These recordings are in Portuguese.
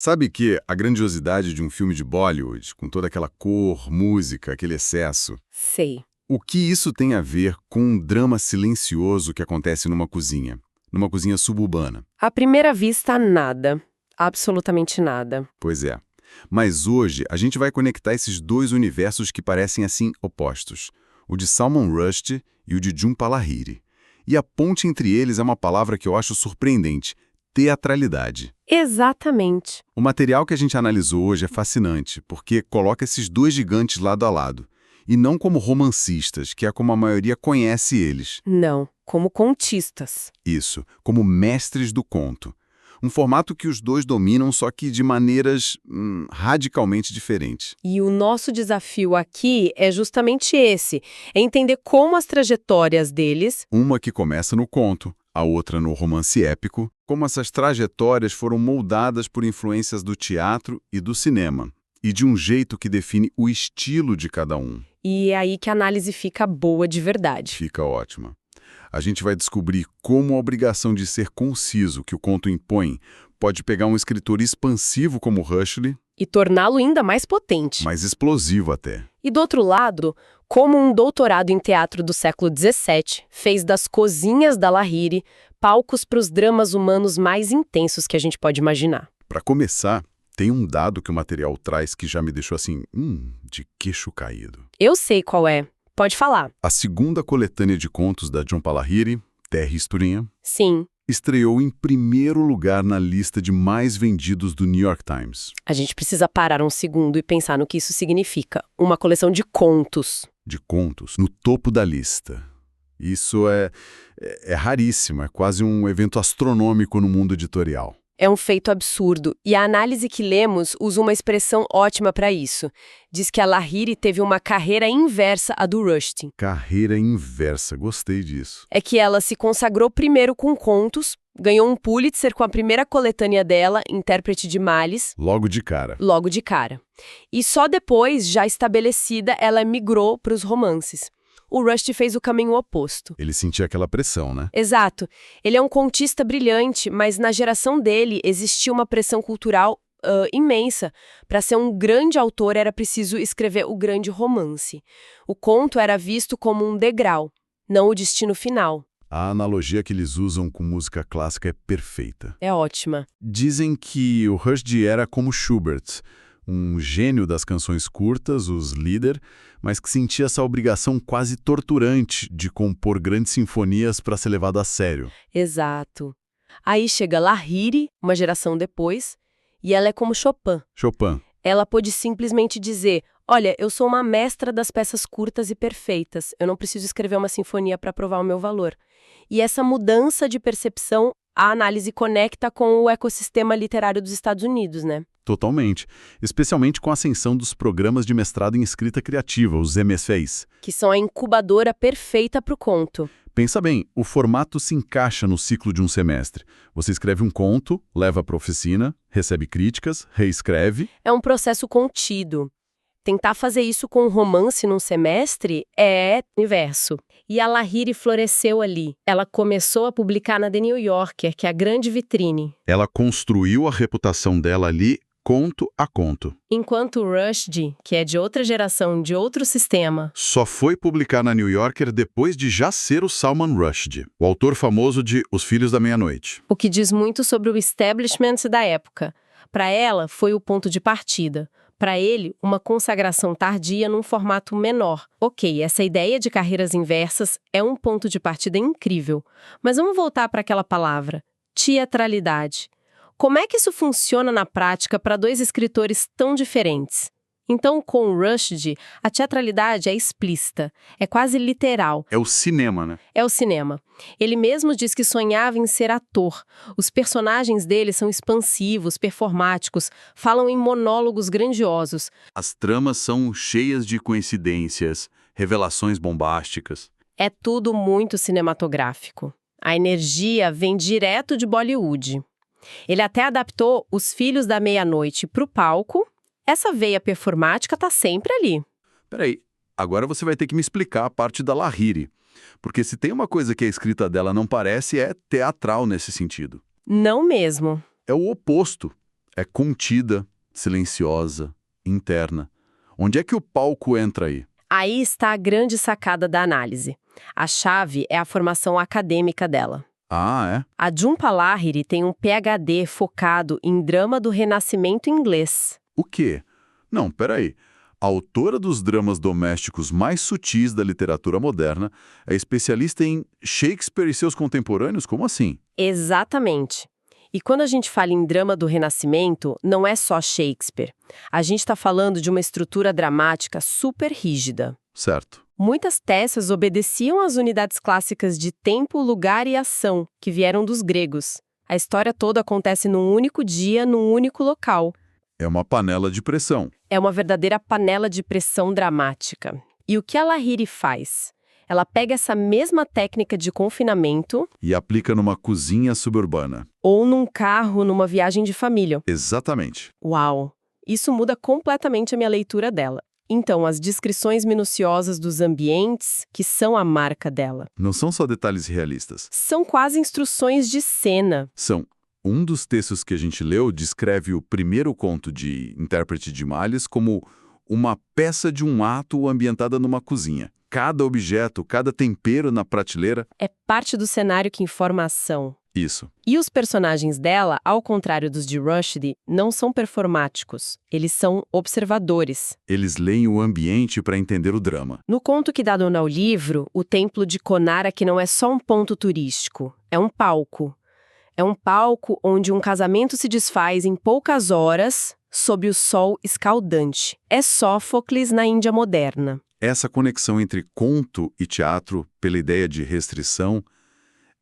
Sabe que a grandiosidade de um filme de Bollywood, com toda aquela cor, música, aquele excesso, Sei. o que isso tem a ver com um drama silencioso que acontece numa cozinha suburbana? À primeira vista, nada. Absolutamente nada. Pois é. Mas hoje a gente vai conectar esses dois universos que parecem assim opostos, o de Salman Rushdie e o de Jhumpa Lahiri. E a ponte entre eles é uma palavra que eu acho surpreendente: teatralidade. Exatamente. O material que a gente analisou hoje é fascinante, porque coloca esses dois gigantes lado a lado. E não como romancistas, que é como a maioria conhece eles. Não, como contistas. Isso, como mestres do conto. Um formato que os dois dominam, só que de maneiras radicalmente diferentes. E o nosso desafio aqui é justamente esse, é entender como as trajetórias deles, Uma que começa no conto, a outra no romance épico, como essas trajetórias foram moldadas por influências do teatro e do cinema, e de um jeito que define o estilo de cada um. e é aí que a análise fica boa de verdade. Fica ótima. A gente vai descobrir como a obrigação de ser conciso que o conto impõe pode pegar um escritor expansivo como Rushdie, E torná-lo ainda mais potente. mais explosivo até. E do outro lado, como um doutorado em teatro do século XVII fez das cozinhas da Lahiri palcos para os dramas humanos mais intensos que a gente pode imaginar. Para começar, tem um dado que o material traz que já me deixou assim, de queixo caído. Eu sei qual é. Pode falar. A segunda coletânea de contos da Jhumpa Lahiri, Terra Estranha, Sim, estreou em primeiro lugar na lista de mais vendidos do New York Times. a gente precisa parar um segundo e pensar no que isso significa. Uma coleção de contos. De contos, no topo da lista. Isso é raríssimo, é quase um evento astronômico no mundo editorial. É um feito absurdo, e a análise que lemos usa uma expressão ótima para isso. Diz que a Lahiri teve uma carreira inversa à do Rushdie. Carreira inversa, gostei disso. É que ela se consagrou primeiro com contos, ganhou um Pulitzer com a primeira coletânea dela, Intérprete de Males, Logo de cara. logo de cara. E só depois, já estabelecida, ela migrou para os romances. O Rushdie fez o caminho oposto. Ele sentia aquela pressão, né? Exato. Ele é um contista brilhante, mas na geração dele existia uma pressão cultural imensa. Para ser um grande autor era preciso escrever o grande romance. O conto era visto como um degrau, não o destino final. A analogia que eles usam com música clássica é perfeita. É ótima. Dizem que o Rushdie era como Schubert, um gênio das canções curtas, os Lieder, mas que sentia essa obrigação quase torturante de compor grandes sinfonias para ser levado a sério. Exato. Aí chega Lahiri, uma geração depois, e ela é como Chopin. Chopin. Ela pôde simplesmente dizer: olha, eu sou uma mestra das peças curtas e perfeitas, eu não preciso escrever uma sinfonia para provar o meu valor. E essa mudança de percepção, a análise conecta com o ecossistema literário dos Estados Unidos, né? Totalmente. Especialmente com a ascensão dos programas de mestrado em escrita criativa, os MFAs. Que são a incubadora perfeita para o conto. Pensa bem, o formato se encaixa no ciclo de um semestre. Você escreve um conto, leva para a oficina, recebe críticas, reescreve. É um processo contido. Tentar fazer isso com um romance num semestre é universo. E a Lahiri floresceu ali. Ela começou a publicar na The New Yorker, que é a grande vitrine. Ela construiu a reputação dela ali, conto a conto. Enquanto Rushdie, que é de outra geração, de outro sistema, Só foi publicar na New Yorker depois de já ser o Salman Rushdie, o autor famoso de Os Filhos da Meia-Noite. o que diz muito sobre o establishment da época. Para ela, foi o ponto de partida. Para ele, uma consagração tardia num formato menor. Ok, essa ideia de carreiras inversas é um ponto de partida incrível. Mas vamos voltar para aquela palavra, teatralidade. Como é que isso funciona na prática para dois escritores tão diferentes? Então, com Rushdie, a teatralidade é explícita, é quase literal. É o cinema, né? É o cinema. Ele mesmo diz que sonhava em ser ator. Os personagens dele são expansivos, performáticos, falam em monólogos grandiosos. As tramas são cheias de coincidências, revelações bombásticas. É tudo muito cinematográfico. A energia vem direto de Bollywood. Ele até adaptou Os Filhos da Meia-Noite para o palco. Essa veia performática está sempre ali. Peraí, agora você vai ter que me explicar a parte da Lahiri. Porque se tem uma coisa que a escrita dela não parece, é teatral nesse sentido. Não mesmo. É o oposto. É contida, silenciosa, interna. Onde é que o palco entra aí? Aí está a grande sacada da análise. A chave é a formação acadêmica dela. Ah, é? A Jhumpa Lahiri tem um PhD focado em drama do Renascimento inglês. O quê? Não, peraí. A autora dos dramas domésticos mais sutis da literatura moderna é especialista em Shakespeare e seus contemporâneos? Como assim? Exatamente. E quando a gente fala em drama do Renascimento, não é só Shakespeare. A gente está falando de uma estrutura dramática super rígida. Certo. Muitas peças obedeciam às unidades clássicas de tempo, lugar e ação, que vieram dos gregos. A história toda acontece num único dia, num único local. É uma panela de pressão. É uma verdadeira panela de pressão dramática. E o que a Lahiri faz? Ela pega essa mesma técnica de confinamento E aplica numa cozinha suburbana. ou num carro numa viagem de família. Exatamente. Uau! Isso muda completamente a minha leitura dela. Então, as descrições minuciosas dos ambientes, que são a marca dela, Não são só detalhes realistas. são quase instruções de cena. São. Um dos textos que a gente leu descreve o primeiro conto de Intérprete de Malhas como uma peça de um ato ambientada numa cozinha. Cada objeto, cada tempero na prateleira. É parte do cenário que informa a ação. Isso. E os personagens dela, ao contrário dos de Rushdie, não são performáticos. Eles são observadores. Eles leem o ambiente para entender o drama. No conto que dá nome ao livro, o templo de Conara que não é só um ponto turístico, é um palco. É um palco onde um casamento se desfaz em poucas horas sob o sol escaldante. É Sófocles na Índia moderna. Essa conexão entre conto e teatro, pela ideia de restrição,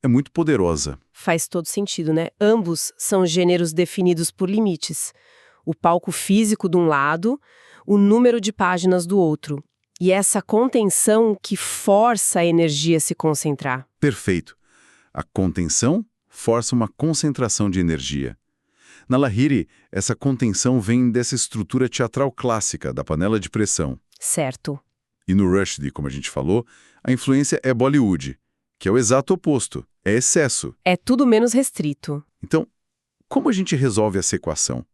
é muito poderosa. Faz todo sentido, né? Ambos são gêneros definidos por limites. O palco físico de um lado, o número de páginas do outro. E essa contenção que força a energia a se concentrar. Perfeito. A contenção força uma concentração de energia. Na Lahiri, essa contenção vem dessa estrutura teatral clássica, da panela de pressão. Certo. E no Rushdie, como a gente falou, a influência é Bollywood, que é o exato oposto, é excesso. É tudo menos restrito. Então, como a gente resolve essa equação?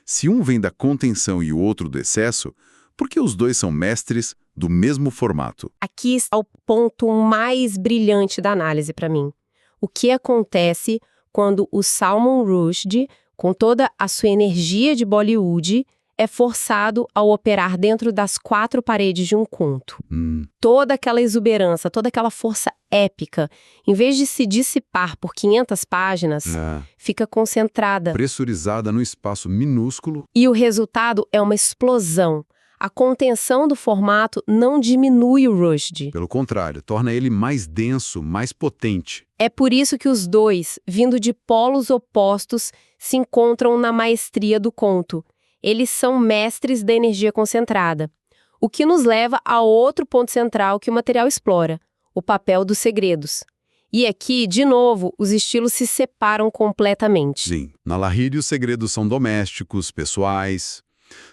Se um vem da contenção e o outro do excesso, por que os dois são mestres do mesmo formato? Aqui está o ponto mais brilhante da análise para mim. O que acontece quando o Salman Rushdie, com toda a sua energia de Bollywood, é forçado ao operar dentro das quatro paredes de um conto. Toda aquela exuberância, toda aquela força épica, em vez de se dissipar por 500 páginas, fica concentrada. Pressurizada num espaço minúsculo. E o resultado é uma explosão. A contenção do formato não diminui o Rushdie. Pelo contrário, torna ele mais denso, mais potente. É por isso que os dois, vindo de polos opostos, se encontram na maestria do conto. Eles são mestres da energia concentrada. O que nos leva a outro ponto central que o material explora, o papel dos segredos. E aqui, de novo, os estilos se separam completamente. Sim, na Lahiri os segredos são domésticos, pessoais.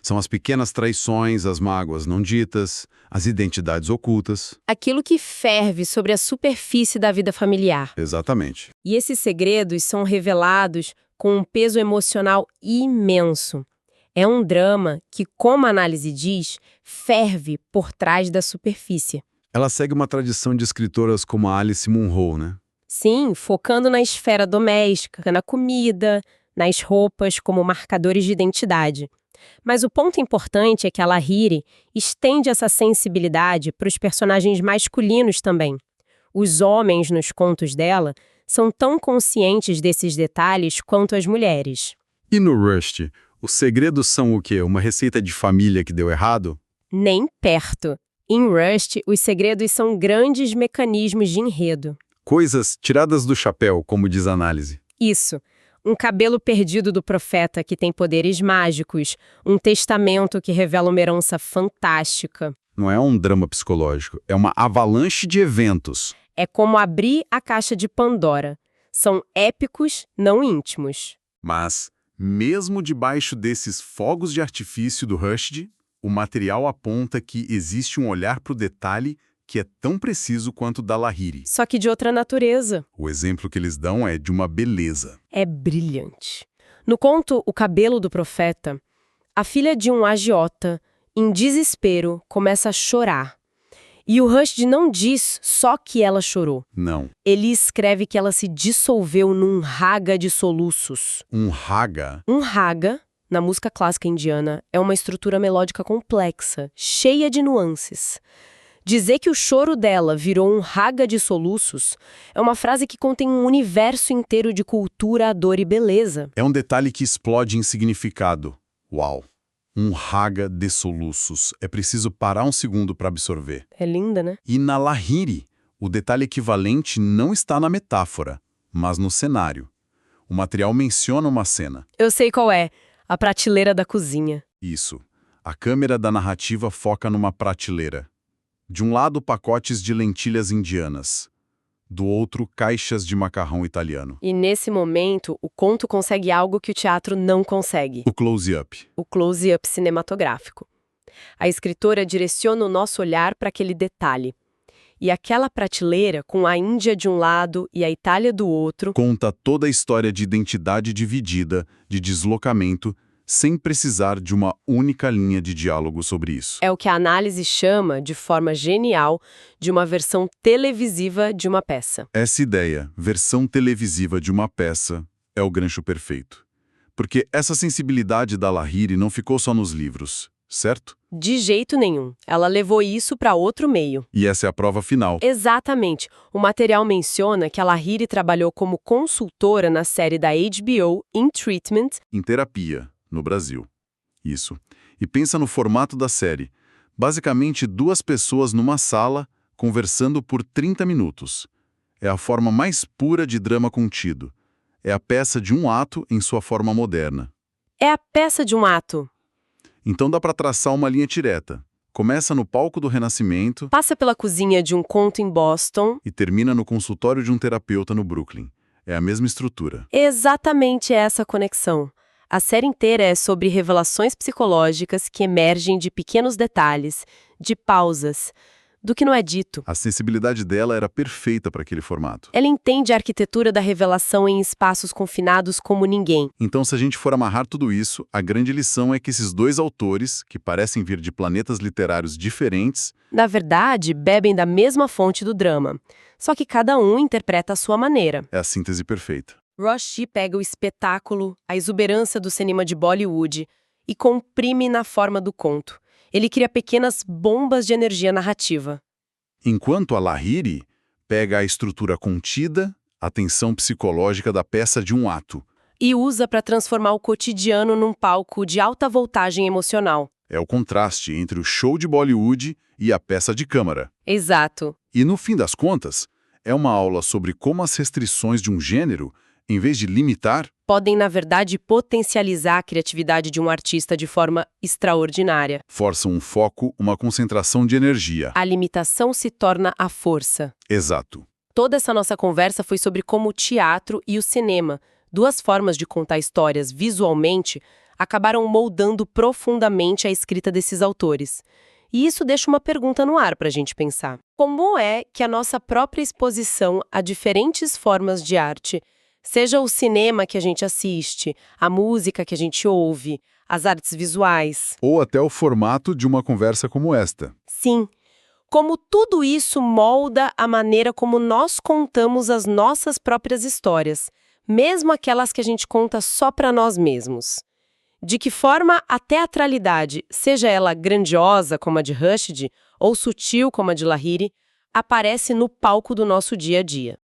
São as pequenas traições, as mágoas não ditas, as identidades ocultas. Aquilo que ferve sobre a superfície da vida familiar. Exatamente. E esses segredos são revelados com um peso emocional imenso. É um drama que, como a análise diz, ferve por trás da superfície. Ela segue uma tradição de escritoras como a Alice Munro, né? Sim, focando na esfera doméstica, na comida, nas roupas como marcadores de identidade. Mas o ponto importante é que a Lahiri estende essa sensibilidade para os personagens masculinos também. Os homens nos contos dela são tão conscientes desses detalhes quanto as mulheres. E no Rushdie, os segredos são o quê? Uma receita de família que deu errado? Nem perto. Em Rushdie, os segredos são grandes mecanismos de enredo. Coisas tiradas do chapéu, como diz a análise. Isso. Um cabelo perdido do profeta que tem poderes mágicos, um testamento que revela uma herança fantástica. Não é um drama psicológico, é uma avalanche de eventos. É como abrir a caixa de Pandora. São épicos, não íntimos. Mas, mesmo debaixo desses fogos de artifício do Rushdie, o material aponta que existe um olhar para o detalhe que é tão preciso quanto o da Lahiri. Só que de outra natureza. O exemplo que eles dão é de uma beleza. É brilhante. No conto O Cabelo do Profeta, a filha de um agiota, em desespero, começa a chorar. E o Rushdie não diz só que ela chorou. Não. Ele escreve que ela se dissolveu num raga de soluços. Um raga? Um raga, na música clássica indiana, é uma estrutura melódica complexa, cheia de nuances. Dizer que o choro dela virou um raga de soluços é uma frase que contém um universo inteiro de cultura, dor e beleza. É um detalhe que explode em significado. Uau! Um raga de soluços. É preciso parar um segundo para absorver. É linda, né? E na Lahiri, o detalhe equivalente não está na metáfora, mas no cenário. O material menciona uma cena. Eu sei qual é. A prateleira da cozinha. Isso. A câmera da narrativa foca numa prateleira. De um lado, pacotes de lentilhas indianas. Do outro, caixas de macarrão italiano. E nesse momento, o conto consegue algo que o teatro não consegue. O close-up. O close-up cinematográfico. A escritora direciona o nosso olhar para aquele detalhe. E aquela prateleira, com a Índia de um lado e a Itália do outro, Conta toda a história de identidade dividida, de deslocamento, sem precisar de uma única linha de diálogo sobre isso. é o que a análise chama, de forma genial, de uma versão televisiva de uma peça. Essa ideia, versão televisiva de uma peça, é o gancho perfeito. Porque essa sensibilidade da Lahiri não ficou só nos livros, certo? De jeito nenhum. Ela levou isso para outro meio. E essa é a prova final. Exatamente. O material menciona que a Lahiri trabalhou como consultora na série da HBO In Treatment. Em terapia, no Brasil. Isso. E pensa no formato da série. Basicamente, 2 pessoas numa sala, conversando por 30 minutos. É a forma mais pura de drama contido. É a peça de um ato em sua forma moderna. É a peça de um ato. Então dá para traçar uma linha direta. Começa no palco do Renascimento Passa pela cozinha de um conto em Boston. e termina no consultório de um terapeuta no Brooklyn. É a mesma estrutura. Exatamente essa conexão. A série inteira é sobre revelações psicológicas que emergem de pequenos detalhes, de pausas, do que não é dito. A sensibilidade dela era perfeita para aquele formato. Ela entende a arquitetura da revelação em espaços confinados como ninguém. Então, se a gente for amarrar tudo isso, a grande lição é que esses 2 autores, que parecem vir de planetas literários diferentes, Na verdade, bebem da mesma fonte do drama, só que cada um interpreta à sua maneira. é a síntese perfeita. Rushdie pega o espetáculo, a exuberância do cinema de Bollywood e comprime na forma do conto. Ele cria pequenas bombas de energia narrativa. Enquanto a Lahiri pega a estrutura contida, a tensão psicológica da peça de um ato. E usa para transformar o cotidiano num palco de alta voltagem emocional. É o contraste entre o show de Bollywood e a peça de câmara. Exato. E, no fim das contas, é uma aula sobre como as restrições de um gênero, em vez de limitar, Podem, na verdade, potencializar a criatividade de um artista de forma extraordinária. forçam um foco, uma concentração de energia. A limitação se torna a força. Exato. Toda essa nossa conversa foi sobre como o teatro e o cinema, 2 formas de contar histórias visualmente, acabaram moldando profundamente a escrita desses autores. E isso deixa uma pergunta no ar para a gente pensar. Como é que a nossa própria exposição a diferentes formas de arte, seja o cinema que a gente assiste, a música que a gente ouve, as artes visuais, Ou até o formato de uma conversa como esta. sim, como tudo isso molda a maneira como nós contamos as nossas próprias histórias, mesmo aquelas que a gente conta só para nós mesmos. De que forma a teatralidade, seja ela grandiosa como a de Rushdie ou sutil como a de Lahiri, aparece no palco do nosso dia a dia.